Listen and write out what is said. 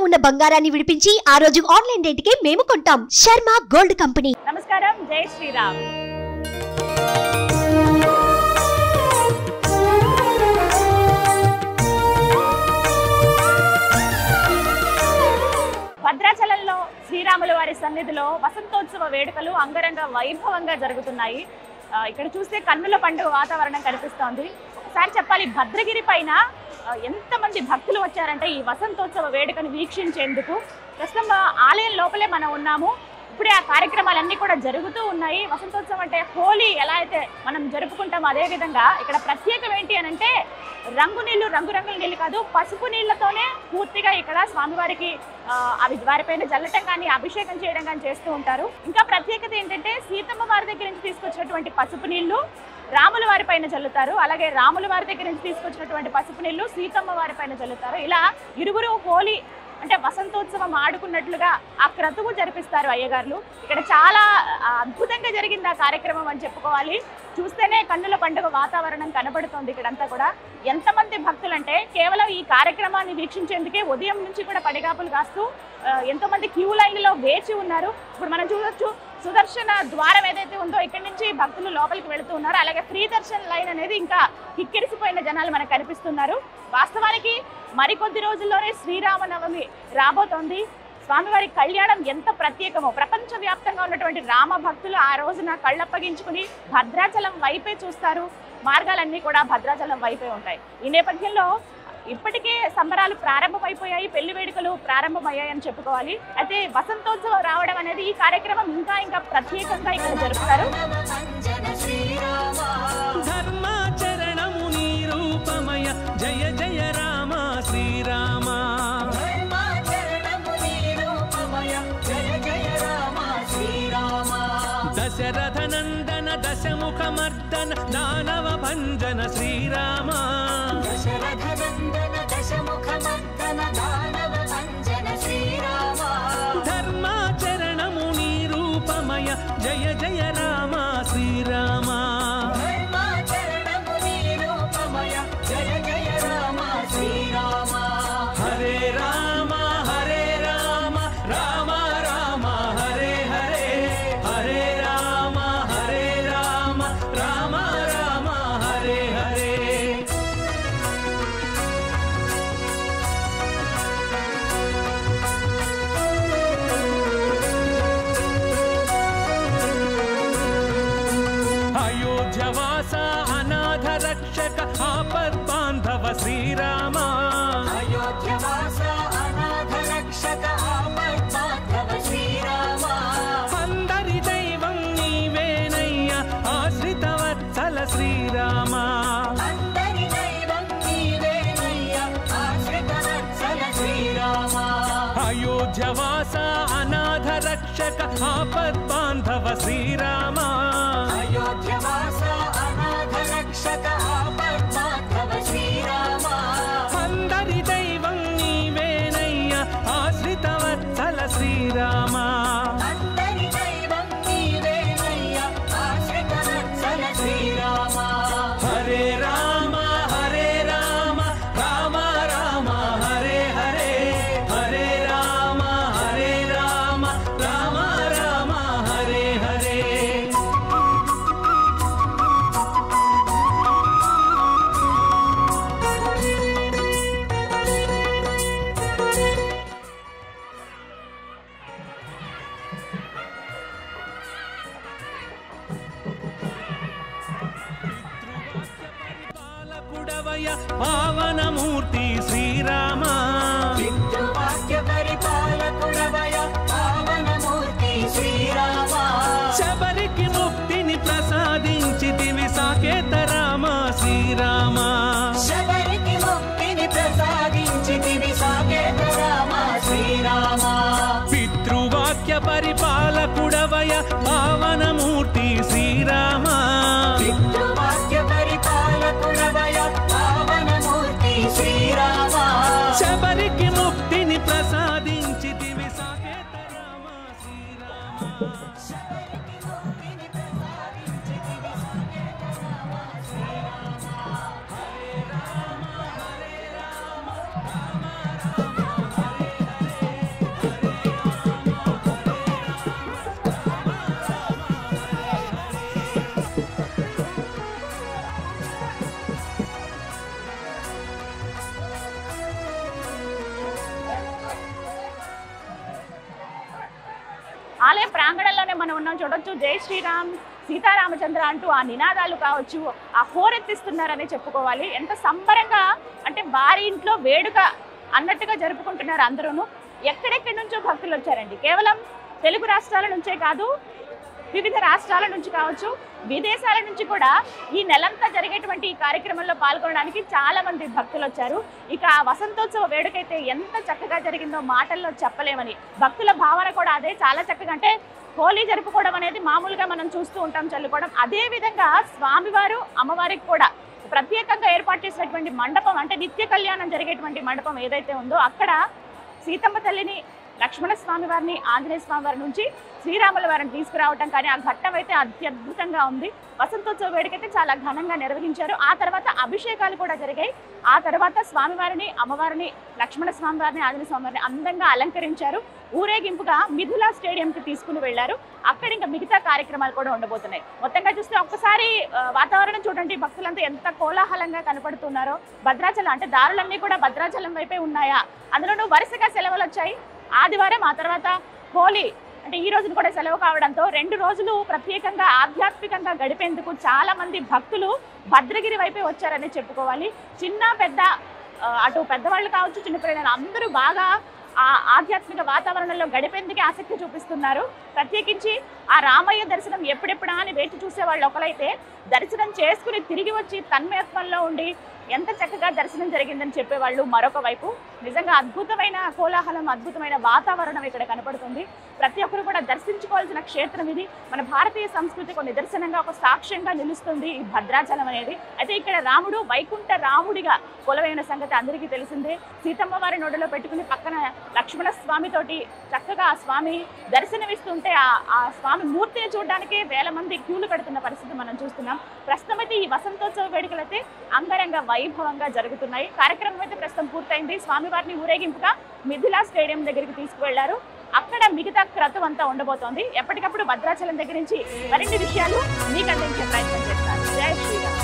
ఉన్న బంగారాన్ని విడిపించి ఆ రోజు ఆన్లైన్ రేటుకే మేము కొంటాం. Sharma gold company. నమస్కారం, జై శ్రీరామ్. భద్రాచలంలో శ్రీరాముల వారి సన్నిధిలో వసంతోత్సవ వేడుకలు అంగరంగ వైభవంగా జరుగుతున్నాయి. ఇక్కడ చూస్తే కన్నుల పండుగ వాతావరణం కనిపిస్తోంది. ఒకసారి చెప్పాలి, భద్రగిరి పైన ఎంతమంది భక్తులు వచ్చారంటే ఈ వసంతోత్సవ వేడుకను వీక్షించేందుకు. ప్రస్తుతం ఆలయం లోపలే మనం ఉన్నాము. ఇప్పుడే ఆ కార్యక్రమాలన్నీ కూడా జరుగుతూ ఉన్నాయి. వసంతోత్సవం అంటే హోలీ ఎలా అయితే మనం జరుపుకుంటామో అదే విధంగా ఇక్కడ ప్రత్యేకం ఏంటి అని అంటే రంగు నీళ్లు, రంగురంగుల నీళ్ళు కాదు, పసుపు నీళ్లతోనే పూర్తిగా ఇక్కడ స్వామివారికి అవి వారిపైన జల్లటం కానీ అభిషేకం చేయడం కానీ చేస్తూ ఉంటారు. ఇంకా ప్రత్యేకత ఏంటంటే సీతమ్మ వారి దగ్గర నుంచి తీసుకొచ్చినటువంటి పసుపు నీళ్లు రాముల వారి పైన చల్లుతారు. అలాగే రాముల వారి దగ్గర నుంచి తీసుకొచ్చినటువంటి పసుపు నీళ్లు సీతమ్మ వారి పైన చల్లుతారు. ఇలా ఇరువురు హోలీ అంటే వసంతోత్సవం ఆడుకున్నట్లుగా ఆ క్రతువు జరిపిస్తారు అయ్యగారులు. ఇక్కడ చాలా అద్భుతంగా జరిగింది ఆ కార్యక్రమం అని చెప్పుకోవాలి. చూస్తేనే కన్నుల పండుగ వాతావరణం కనబడుతోంది. ఇక్కడంతా కూడా ఎంతమంది భక్తులు అంటే కేవలం ఈ కార్యక్రమాన్ని వీక్షించేందుకే ఉదయం నుంచి కూడా పడిగాపులు కాస్తూ ఎంతో మంది క్యూ లైన్లో వేచి ఉన్నారు. ఇప్పుడు మనం చూడొచ్చు సుదర్శన ద్వారం ఏదైతే ఉందో ఇక్కడి నుంచి భక్తులు లోపలికి వెళుతూ ఉన్నారు. అలాగే ఫ్రీ దర్శన్ లైన్ అనేది ఇంకా కిక్కిరిసిపోయిన జనాలు మనకు కనిపిస్తున్నారు. వాస్తవానికి మరికొద్ది రోజుల్లోనే శ్రీరామనవమి రాబోతోంది. స్వామివారి కళ్యాణం ఎంత ప్రత్యేకమో ప్రపంచవ్యాప్తంగా ఉన్నటువంటి రామ భక్తులు ఆ రోజున కళ్ళప్పగించుకుని భద్రాచలం వైపే చూస్తారు. మార్గాలన్నీ కూడా భద్రాచలం వైపే ఉంటాయి. ఈ నేపథ్యంలో ఇప్పటికే సంబరాలు ప్రారంభమైపోయాయి, పెళ్లి వేడుకలు ప్రారంభమయ్యాయని చెప్పుకోవాలి. అయితే వసంతోత్సవం రావడం అనేది ఈ కార్యక్రమం ఇంకా ఇంకా ప్రత్యేకంగా ఇక్కడ జరుపుతారు. జయ జయ రామ శ్రీరామ, దశరథ నందన దశముఖ మర్దన దానవ భంజన శ్రీరామ, దశరథ నందన దశముఖ మర్దన దానవ భంజన శ్రీరామ, ధర్మాచరణము నీ రూపమయ జయ జయ రామ శ్రీరామ, ధర్మాచరణము నీ రూపమయ జయ జయ రామ శ్రీరామ, హరే రామ హరే రామ రామ రామ హరే హరే, హరే రామ హరే రామ రామ రామ హరే హరే. అయోధ్యవాస అనాథ రక్షక ఆపద్బాంధవ శ్రీరామ, అయోధ్యవాస అనాథ రక్షక ఆపద్బాంధవ శ్రీరామ, అందరి దైవం నీవేనయ్య ఆశ్రిత వత్సల శ్రీరామ, అందరి దైవం నీవేనయ్య ఆశ్రిత వత్సల శ్రీరామ, అయోధ్యవాస అనాథ రక్షక ఆపద్బాంధవ శ్రీరామ, అయోధ్యవాస అనాథ రక్షక ఆపద్బాంధవ శ్రీరామ, అందరి దైవం నీవేనయ్య ఆశ్రిత వత్సల శ్రీరామ, అందరి దైవం నీవేనయ్య ఆశ్రిత వత్సల శ్రీరామ, హరే రామ హరే రామ రామ రామ హరే హరే, హరే రామ హరే రామ రామ రామ హరే హరే. పావనమూర్తి శ్రీరామ, పితృవాక్య పరిపాలకుడవయ పావనమూర్తి శ్రీరామ, శబరికి ముక్తిని ప్రసాదించితివి సాకేత రామ శ్రీరామ, శబరికి ముక్తిని ప్రసాదించితివి సాకేత రామ శ్రీరామ, పితృవాక్య పరిపాలకుడవయ పావనమూర్తి శ్రీరామ, పితృవాక్య పరిపాలకుడవయ పావనమూర్తి శ్రీరామ, శబరికి ముక్తిని ప్రసాదించితివి సాకేత రామ శ్రీరామ, శబరికి ముక్తిని ప్రసాదించితివి సాకేత రామ శ్రీరామ, హరే రామ హరే రామ రామ రామ హరే హరే. ఆలయ ప్రాంగణంలోనే మనం ఉన్నాం, చూడొచ్చు. జై శ్రీరామ్, సీతారామచంద్ర అంటూ ఆ నినాదాలు కావచ్చు, ఆ హోరెత్తిస్తున్నారని చెప్పుకోవాలి. ఎంత సంబరంగా అంటే వారి ఇంట్లో వేడుక అన్నట్టుగా జరుపుకుంటున్నారు అందరూను. ఎక్కడెక్కడి నుంచో భక్తులు వచ్చారండి. కేవలం తెలుగు రాష్ట్రాల నుంచే కాదు, వివిధ రాష్ట్రాల నుంచి కావచ్చు, విదేశాల నుంచి కూడా ఈ నెలంతా జరిగేటువంటి ఈ కార్యక్రమంలో పాల్గొనడానికి చాలా మంది భక్తులు వచ్చారు. ఇక వసంతోత్సవ వేడుకైతే ఎంత చక్కగా జరిగిందో మాటల్లో చెప్పలేమని. భక్తుల భావన కూడా అదే, చాలా చక్కగా. అంటే హోలీ జరుపుకోవడం అనేది మామూలుగా మనం చూస్తూ ఉంటాం, చల్లుకోవడం. అదే విధంగా స్వామివారు అమ్మవారికి కూడా ప్రత్యేకంగా ఏర్పాటు చేసినటువంటి మండపం, అంటే నిత్య కళ్యాణం జరిగేటువంటి మండపం ఏదైతే ఉందో అక్కడ సీతమ్మ తల్లిని, లక్ష్మణ స్వామి వారిని, ఆంజనేయ స్వామి వారి నుంచి శ్రీరాముల వారిని తీసుకురావటం కానీ ఆ ఘట్టం అయితే అత్యద్భుతంగా ఉంది. వసంతోత్సవ వేడుకైతే చాలా ఘనంగా నిర్వహించారు. ఆ తర్వాత అభిషేకాలు కూడా జరిగాయి. ఆ తర్వాత స్వామివారిని, అమ్మవారిని, లక్ష్మణ స్వామి వారిని, ఆంజనేయ స్వామి వారిని అందంగా అలంకరించారు. ఊరేగింపుగా మిథులా స్టేడియంకి తీసుకుని వెళ్లారు. అక్కడ ఇంకా మిగతా కార్యక్రమాలు కూడా ఉండబోతున్నాయి. మొత్తంగా చూస్తే ఒక్కసారి వాతావరణం చూడండి, భక్తులంతా ఎంత కోలాహలంగా కనపడుతున్నారో. భద్రాచలం అంటే దారులన్నీ కూడా భద్రాచలం వైపే ఉన్నాయా, అందులోనూ వరుసగా సెలవులు వచ్చాయి. ఆదివారం, ఆ తర్వాత హోలీ అంటే ఈ రోజున కూడా సెలవు కావడంతో 2 రోజులు ప్రత్యేకంగా ఆధ్యాత్మికంగా గడిపేందుకు చాలా మంది భక్తులు భద్రగిరి వైపే వచ్చారని చెప్పుకోవాలి. చిన్న పెద్ద అటు పెద్దవాళ్ళు కావచ్చు, చిన్నపిల్లలు అందరూ బాగా ఆ ఆధ్యాత్మిక వాతావరణంలో గడిపేందుకే ఆసక్తి చూపిస్తున్నారు. ప్రత్యేకించి ఆ రామయ్య దర్శనం ఎప్పుడెప్పుడా అని వేచి చూసే వాళ్ళు ఒకలైతే, దర్శనం చేసుకుని తిరిగి వచ్చి తన్మయత్వంలో ఉండి ఎంత చక్కగా దర్శనం జరిగిందని చెప్పేవాళ్ళు మరొక వైపు. నిజంగా అద్భుతమైన కోలాహలం, అద్భుతమైన వాతావరణం ఇక్కడ కనపడుతుంది. ప్రతి ఒక్కరు కూడా దర్శించుకోవాల్సిన క్షేత్రం ఇది. మన భారతీయ సంస్కృతికి నిదర్శనంగా, ఒక సాక్ష్యంగా నిలుస్తుంది ఈ భద్రాచలం అనేది. అయితే ఇక్కడ రాముడు వైకుంఠ రాముడిగా కొలువైన సంగతి అందరికీ తెలిసిందే. సీతమ్మ వారి నోడలో పెట్టుకుని పక్కన లక్ష్మణ స్వామితోటి చక్కగా ఆ స్వామి దర్శనమిస్తుంటే ఆ స్వామి మూర్తిని చూడడానికి వేల మంది క్యూలు కడుతున్న పరిస్థితి మనం చూస్తున్నాం. ప్రస్తుతం అయితే ఈ వసంతోత్సవ వేడుకలు అయితే అంగరంగ వైభవంగా జరుగుతున్నాయి. కార్యక్రమం అయితే ప్రస్తుతం పూర్తయింది. స్వామివారిని ఊరేగింపుగా మిథిలా స్టేడియం దగ్గరికి తీసుకువెళ్లారు. అక్కడ మిగతా క్రతువు అంతా ఉండబోతోంది. ఎప్పటికప్పుడు భద్రాచలం దగ్గర నుంచి మరిన్ని విషయాలు మీకు అందించే ప్రయత్నం చేస్తారు. జై శ్రీరామ్.